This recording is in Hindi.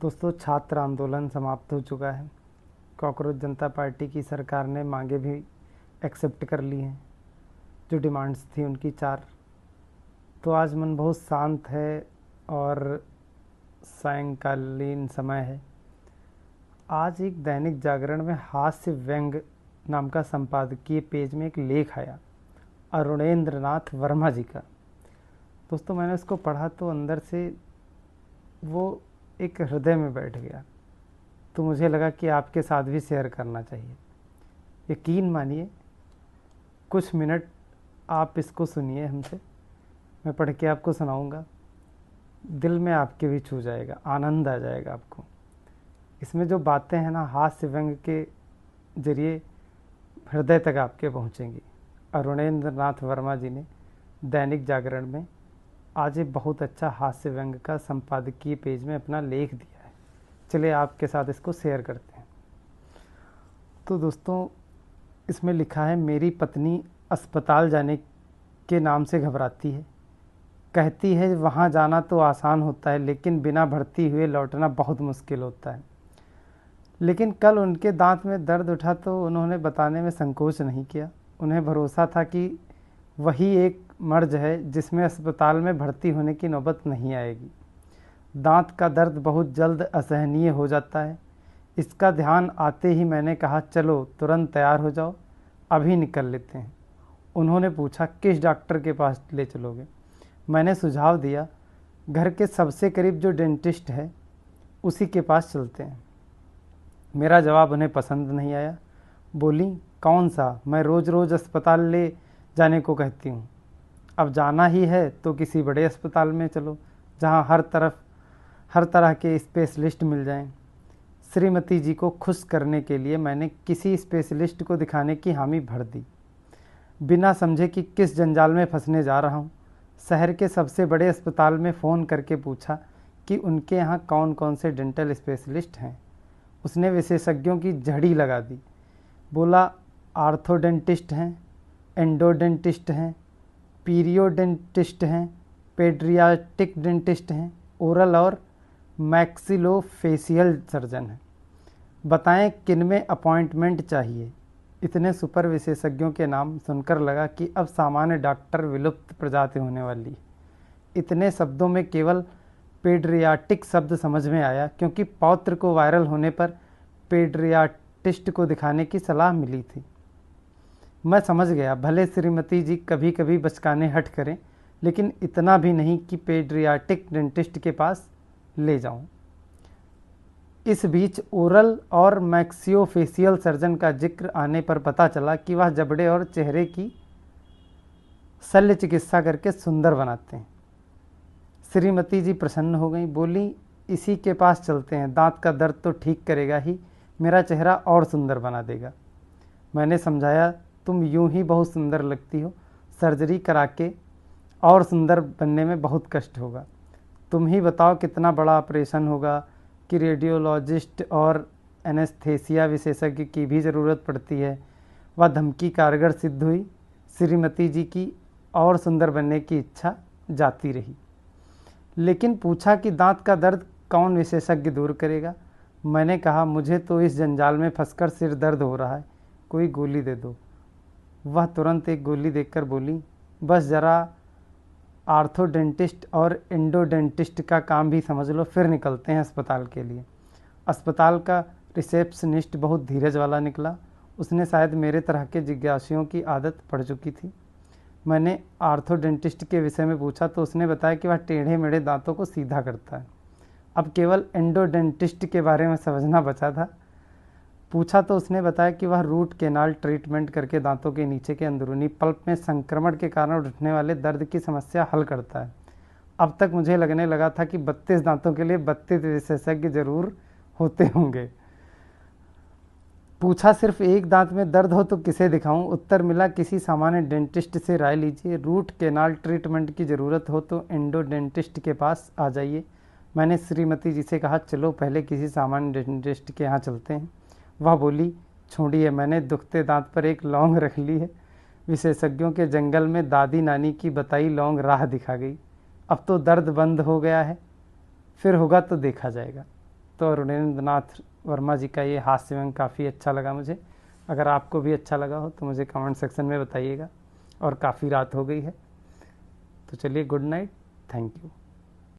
दोस्तों, छात्र आंदोलन समाप्त हो चुका है। कॉकरोच जनता पार्टी की सरकार ने मांगे भी एक्सेप्ट कर ली हैं, जो डिमांड्स थी उनकी 4। तो आज मन बहुत शांत है और सायंकालीन समय है। आज एक दैनिक जागरण में हास्य व्यंग नाम का संपादकीय पेज में एक लेख आया, अरुणेंद्र नाथ वर्मा जी का। दोस्तों, मैंने उसको पढ़ा तो अंदर से वो एक हृदय में बैठ गया। तो मुझे लगा कि आपके साथ भी शेयर करना चाहिए। यकीन मानिए, कुछ मिनट आप इसको सुनिए हमसे। मैं पढ़ के आपको सुनाऊंगा, दिल में आपके भी छू जाएगा, आनंद आ जाएगा आपको। इसमें जो बातें हैं ना, हास्य व्यंग के जरिए हृदय तक आपके पहुंचेंगी। अरुणेंद्र नाथ वर्मा जी ने दैनिक जागरण में आज एक बहुत अच्छा हास्य व्यंग का संपादकीय पेज में अपना लेख दिया है। चलिए आपके साथ इसको शेयर करते हैं। तो दोस्तों, इसमें लिखा है, मेरी पत्नी अस्पताल जाने के नाम से घबराती है। कहती है वहाँ जाना तो आसान होता है, लेकिन बिना भर्ती हुए लौटना बहुत मुश्किल होता है। लेकिन कल उनके दांत में दर्द उठा तो उन्होंने बताने में संकोच नहीं किया। उन्हें भरोसा था कि वही एक मर्ज है जिसमें अस्पताल में भर्ती होने की नौबत नहीं आएगी। दांत का दर्द बहुत जल्द असहनीय हो जाता है। इसका ध्यान आते ही मैंने कहा, चलो तुरंत तैयार हो जाओ, अभी निकल लेते हैं। उन्होंने पूछा, किस डॉक्टर के पास ले चलोगे? मैंने सुझाव दिया, घर के सबसे करीब जो डेंटिस्ट है उसी के पास चलते हैं। मेरा जवाब उन्हें पसंद नहीं आया। बोली, कौन सा? मैं रोज़ रोज़ अस्पताल ले जाने को कहती हूँ। अब जाना ही है तो किसी बड़े अस्पताल में चलो, जहाँ हर तरह के स्पेशलिस्ट मिल जाएं। श्रीमती जी को खुश करने के लिए मैंने किसी स्पेशलिस्ट को दिखाने की हामी भर दी, बिना समझे कि किस जंजाल में फंसने जा रहा हूँ। शहर के सबसे बड़े अस्पताल में फ़ोन करके पूछा कि उनके यहाँ कौन कौन से डेंटल स्पेशलिस्ट हैं। उसने विशेषज्ञों की झड़ी लगा दी। बोला, आर्थोडेंटिस्ट हैं, एंडोडेंटिस्ट हैं, पीरियोडेंटिस्ट हैं, पेड्रियाटिक डेंटिस्ट हैं, ओरल और मैक्सिलोफेशियल सर्जन हैं। बताएं किन में अपॉइंटमेंट चाहिए। इतने सुपर विशेषज्ञों के नाम सुनकर लगा कि अब सामान्य डॉक्टर विलुप्त प्रजाति होने वाली। इतने शब्दों में केवल पेड्रियाटिक शब्द समझ में आया, क्योंकि पौत्र को वायरल होने पर पेड्रियाटिस्ट को दिखाने की सलाह मिली थी। मैं समझ गया, भले श्रीमती जी कभी कभी बचकाने हट करें, लेकिन इतना भी नहीं कि पेड्रियाटिक डेंटिस्ट के पास ले जाऊं। इस बीच ओरल और मैक्सियोफेशियल सर्जन का जिक्र आने पर पता चला कि वह जबड़े और चेहरे की शल्य चिकित्सा करके सुंदर बनाते हैं। श्रीमती जी प्रसन्न हो गई। बोली, इसी के पास चलते हैं, दांत का दर्द तो ठीक करेगा ही, मेरा चेहरा और सुंदर बना देगा। मैंने समझाया, तुम यूं ही बहुत सुंदर लगती हो, सर्जरी करा के और सुंदर बनने में बहुत कष्ट होगा। तुम ही बताओ कितना बड़ा ऑपरेशन होगा कि रेडियोलॉजिस्ट और एनेस्थेसिया विशेषज्ञ की भी ज़रूरत पड़ती है। वह धमकी कारगर सिद्ध हुई। श्रीमती जी की और सुंदर बनने की इच्छा जाती रही, लेकिन पूछा कि दांत का दर्द कौन विशेषज्ञ दूर करेगा। मैंने कहा, मुझे तो इस जंजाल में फंसकर सिर दर्द हो रहा है, कोई गोली दे दो। वह तुरंत एक गोली देकर बोली, बस ज़रा आर्थोडेंटिस्ट और एंडोडेंटिस्ट का काम भी समझ लो, फिर निकलते हैं अस्पताल के लिए। अस्पताल का रिसेप्शनिस्ट बहुत धीरज वाला निकला। उसने शायद मेरे तरह के जिज्ञासुओं की आदत पड़ चुकी थी। मैंने आर्थोडेंटिस्ट के विषय में पूछा तो उसने बताया कि वह टेढ़े मेढ़े दांतों को सीधा करता है। अब केवल एंडोडेंटिस्ट के बारे में समझना बचा था। पूछा तो उसने बताया कि वह रूट कैनाल ट्रीटमेंट करके दांतों के नीचे के अंदरूनी पल्प में संक्रमण के कारण उठने वाले दर्द की समस्या हल करता है। अब तक मुझे लगने लगा था कि 32 दांतों के लिए 32 विशेषज्ञ जरूर होते होंगे। पूछा, सिर्फ एक दांत में दर्द हो तो किसे दिखाऊं? उत्तर मिला, किसी सामान्य डेंटिस्ट से राय लीजिए। रूट कैनाल ट्रीटमेंट की ज़रूरत हो तो एंडोडेंटिस्ट के पास आ जाइए। मैंने श्रीमती जी से कहा, चलो पहले किसी सामान्य डेंटिस्ट के यहाँ चलते हैं। वह बोली, छोड़िए, मैंने दुखते दांत पर एक लौंग रख ली है। विशेषज्ञों के जंगल में दादी नानी की बताई लौंग राह दिखा गई। अब तो दर्द बंद हो गया है, फिर होगा तो देखा जाएगा। तो अरुणेंद्र नाथ वर्मा जी का ये हास्य व्यंग काफ़ी अच्छा लगा मुझे। अगर आपको भी अच्छा लगा हो तो मुझे कमेंट सेक्शन में बताइएगा। और काफ़ी रात हो गई है, तो चलिए गुड नाइट, थैंक यू।